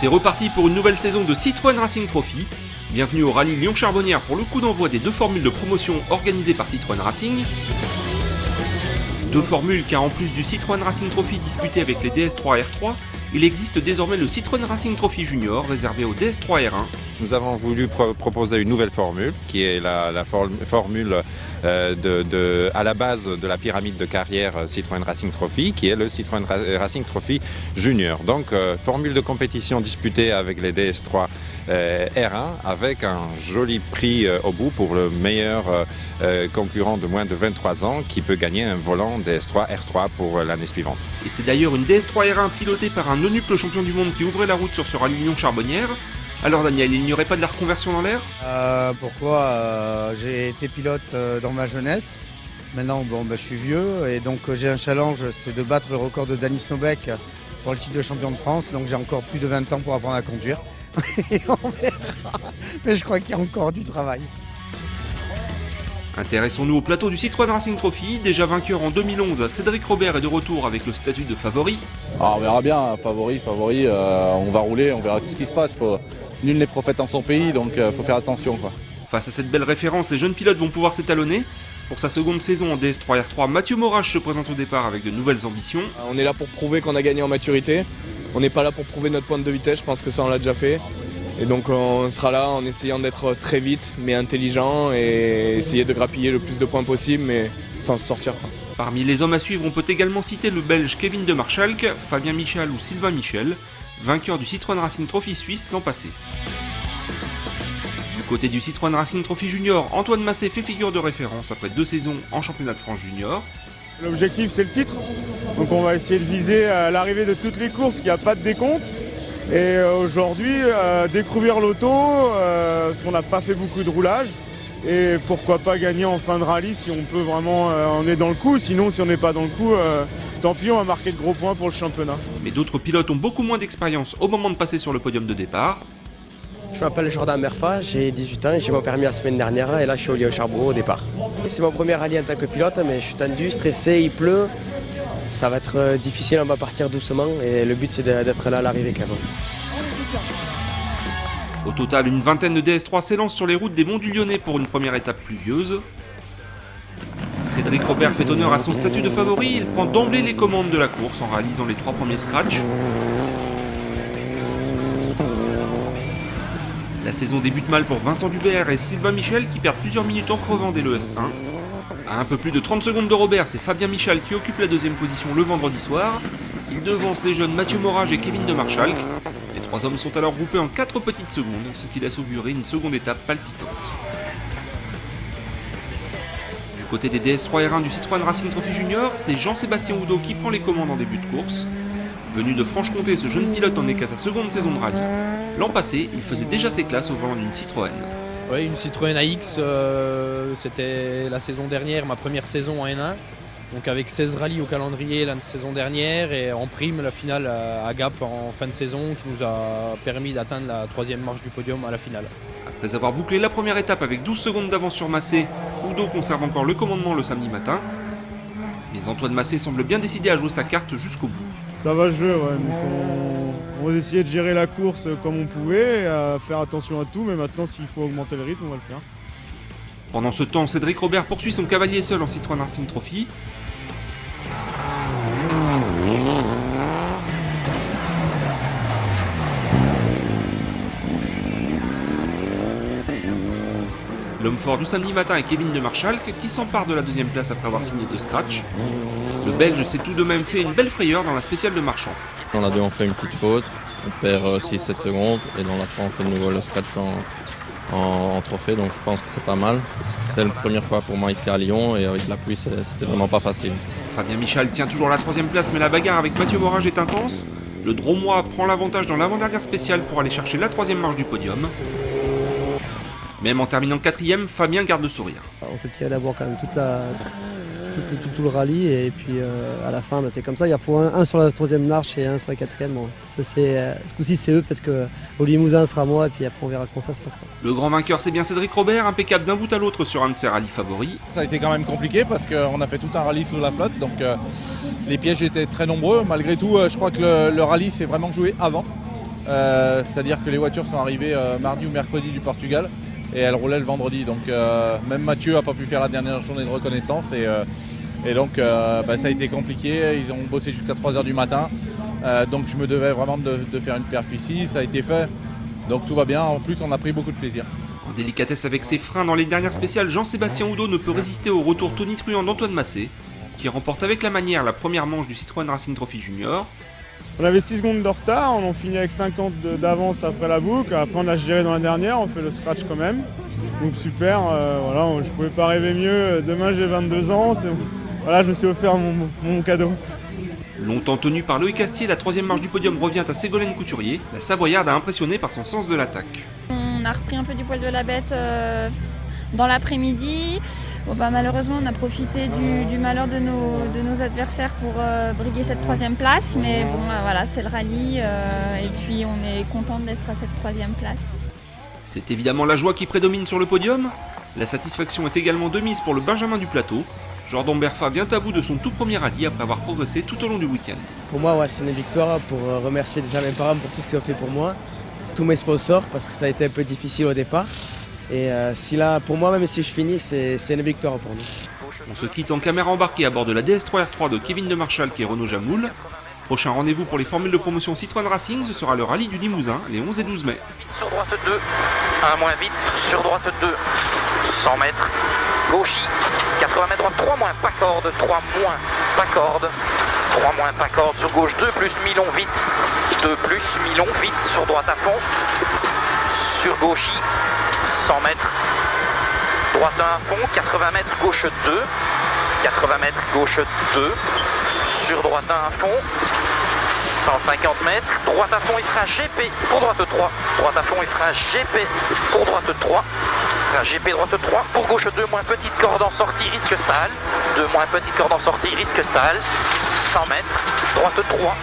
C'est reparti pour une nouvelle saison de Citroën Racing Trophy. Bienvenue au rallye Lyon-Charbonnières pour le coup d'envoi des deux formules de promotion organisées par Citroën Racing. Deux formules car en plus du Citroën Racing Trophy disputé avec les DS3 R3, il existe désormais le Citroën Racing Trophy Junior réservé au DS3 R1. Nous avons voulu proposer une nouvelle formule qui est la formule à la base de la pyramide de carrière Citroën Racing Trophy, qui est le Citroën Racing Trophy Junior. Donc formule de compétition disputée avec les DS3 R1 avec un joli prix au bout pour le meilleur concurrent de moins de 23 ans qui peut gagner un volant DS3 R3 pour l'année suivante. Et c'est d'ailleurs une DS3 R1 pilotée par un nonuple champion du monde qui ouvrait la route sur ce rallye Lyon-Charbonnières. Alors Daniel, il n'y aurait pas de la reconversion dans l'air ? Pourquoi j'ai été pilote dans ma jeunesse. Maintenant, je suis vieux et donc j'ai un challenge, c'est de battre le record de Danny Snowbeck pour le titre de champion de France. Donc j'ai encore plus de 20 ans pour apprendre à conduire. Et on verra. Mais je crois qu'il y a encore du travail. Intéressons-nous au plateau du Citroën Racing Trophy. Déjà vainqueur en 2011, Cédric Robert est de retour avec le statut de favori. On verra bien, favori, on va rouler, on verra ce qui se passe. Nul n'est prophète en son pays, donc faut faire attention, quoi. Face à cette belle référence, les jeunes pilotes vont pouvoir s'étalonner. Pour sa seconde saison en DS3 R3, Mathieu Morage se présente au départ avec de nouvelles ambitions. On est là pour prouver qu'on a gagné en maturité. On n'est pas là pour prouver notre pointe de vitesse, je pense que ça on l'a déjà fait. Et donc on sera là en essayant d'être très vite mais intelligent et essayer de grappiller le plus de points possible mais sans se sortir, quoi. Parmi les hommes à suivre, on peut également citer le Belge Kevin de Marschalk, Fabien Michal ou Sylvain Michel, vainqueur du Citroën Racing Trophy Suisse l'an passé. Du côté du Citroën Racing Trophy Junior, Antoine Massé fait figure de référence après 2 saisons en championnat de France Junior. L'objectif c'est le titre, donc on va essayer de viser à l'arrivée de toutes les courses, qu'il n'y a pas de décompte. Et aujourd'hui, découvrir l'auto, parce qu'on n'a pas fait beaucoup de roulage. Et pourquoi pas gagner en fin de rallye si on peut vraiment, on est dans le coup. Sinon, si on n'est pas dans le coup, tant pis, on va marquer de gros points pour le championnat. Mais d'autres pilotes ont beaucoup moins d'expérience au moment de passer sur le podium de départ. Je m'appelle Jordan Merfa, j'ai 18 ans, j'ai mon permis la semaine dernière et là je suis au Lyon-Charbonnières au départ. C'est mon premier rallye en tant que pilote, mais je suis tendu, stressé, il pleut. Ça va être difficile, on va partir doucement et le but c'est d'être là à l'arrivée quand même. Au total, une vingtaine de DS3 s'élancent sur les routes des Monts du Lyonnais pour une première étape pluvieuse. Cédric Robert fait honneur à son statut de favori, il prend d'emblée les commandes de la course en réalisant les 3 premiers scratchs. La saison débute mal pour Vincent Dubert et Sylvain Michel qui perdent plusieurs minutes en crevant dès le S1. À un peu plus de 30 secondes de Robert, c'est Fabien Michal qui occupe la deuxième position le vendredi soir. Il devance les jeunes Mathieu Morage et Kevin de Marschalk. Les 3 hommes sont alors groupés en 4 petites secondes, ce qui laisse augurer une seconde étape palpitante. Du côté des DS3 R1 du Citroën Racing Trophy Junior, c'est Jean-Sébastien Oudot qui prend les commandes en début de course. Venu de Franche-Comté, ce jeune pilote n'en est qu'à sa seconde saison de rallye. L'an passé, il faisait déjà ses classes au volant d'une Citroën. Oui, une Citroën AX, c'était la saison dernière, ma première saison en N1. Donc avec 16 rallyes au calendrier la saison dernière et en prime la finale à Gap en fin de saison qui nous a permis d'atteindre la 3e marche du podium à la finale. Après avoir bouclé la première étape avec 12 secondes d'avance sur Massé, Oudot conserve encore le commandement le samedi matin. Mais Antoine Massé semble bien décidé à jouer sa carte jusqu'au bout. Ça va le jeu, ouais. Donc on va essayer de gérer la course comme on pouvait, à faire attention à tout, mais maintenant s'il faut augmenter le rythme, on va le faire. Pendant ce temps, Cédric Robert poursuit son cavalier seul en Citroën Racing Trophy. L'homme fort du samedi matin est Kevin de Marschalk qui s'empare de la 2e place après avoir signé 2 scratchs. Le Belge s'est tout de même fait une belle frayeur dans la spéciale de Marchand. Dans la 2 on fait une petite faute, on perd 6-7 secondes et dans la 3 on fait de nouveau le scratch en trophée, donc je pense que c'est pas mal. C'est la première fois pour moi ici à Lyon et avec la pluie c'était vraiment pas facile. Fabien Michal tient toujours la 3e place mais la bagarre avec Mathieu Morage est intense. Le Dromois prend l'avantage dans l'avant-dernière spéciale pour aller chercher la 3e marche du podium. Même en terminant 4e, Fabien garde le sourire. On s'est tiré d'abord quand même tout le rallye et puis à la fin c'est comme ça, il faut un sur la 3e marche et un sur la 4e. Bon, ce coup-ci c'est eux, peut-être qu'au Limousin sera moi et puis après on verra comment ça se passe. Le grand vainqueur c'est bien Cédric Robert, impeccable d'un bout à l'autre sur un de ses rallyes favoris. Ça a été quand même compliqué parce qu'on a fait tout un rallye sous la flotte, donc les pièges étaient très nombreux. Malgré tout, je crois que le rallye s'est vraiment joué avant. C'est-à-dire que les voitures sont arrivées mardi ou mercredi du Portugal et elles roulaient le vendredi. Donc même Mathieu n'a pas pu faire la dernière journée de reconnaissance et donc ça a été compliqué. Ils ont bossé jusqu'à 3h du matin. Donc je me devais vraiment de faire une perf ici, ça a été fait. Donc tout va bien, en plus on a pris beaucoup de plaisir. En délicatesse avec ses freins dans les dernières spéciales, Jean-Sébastien Oudot ne peut résister au retour tonitruant d'Antoine Massé, qui remporte avec la manière la première manche du Citroën Racing Trophy Junior. On avait 6 secondes de retard, on en finit avec 50 d'avance après la boucle. Après on a géré dans la dernière, on fait le scratch quand même. Donc super, voilà, je ne pouvais pas rêver mieux. Demain j'ai 22 ans, voilà, je me suis offert mon cadeau. Longtemps tenu par Loïc Astier, la troisième marche du podium revient à Ségolène Couturier. La Savoyarde a impressionné par son sens de l'attaque. On a repris un peu du poil de la bête dans l'après-midi. Malheureusement, on a profité du malheur de nos adversaires pour briguer cette troisième place. Mais bon, voilà, c'est le rallye et puis on est content d'être à cette troisième place. C'est évidemment la joie qui prédomine sur le podium. La satisfaction est également de mise pour le Benjamin du Plateau. Jordan Berfa vient à bout de son tout premier rallye après avoir progressé tout au long du week-end. Pour moi, c'est une victoire pour remercier déjà mes parents pour tout ce qu'ils ont fait pour moi, tous mes sponsors parce que ça a été un peu difficile au départ. Et pour moi, même si je finis, c'est une victoire pour nous. On se quitte en caméra embarquée à bord de la DS3R3 de Kevin de Marchal qui est Renault Jamoul. Prochain rendez-vous pour les formules de promotion Citroën Racing, ce sera le rallye du Limousin les 11 et 12 mai. Sur droite 2, 1 moins vite, sur droite 2, 100 mètres, gauchis, 80 mètres droite, 3 moins, pas corde, 3 moins, pas corde, 3 moins, pas corde, sur gauche 2 plus Milon vite, 2 plus Milon vite, sur droite à fond, sur gauchis, 100 mètres, droite 1 à fond, 80 mètres, gauche 2, 80 mètres, gauche 2, sur droite 1 à fond, 150 mètres, droite à fond il fera GP pour droite 3, droite à fond il fera GP pour droite 3, GP droite 3, pour gauche 2, moins petite corde en sortie, risque sale, 2 moins petite corde en sortie, risque sale, 100 mètres, droite 3,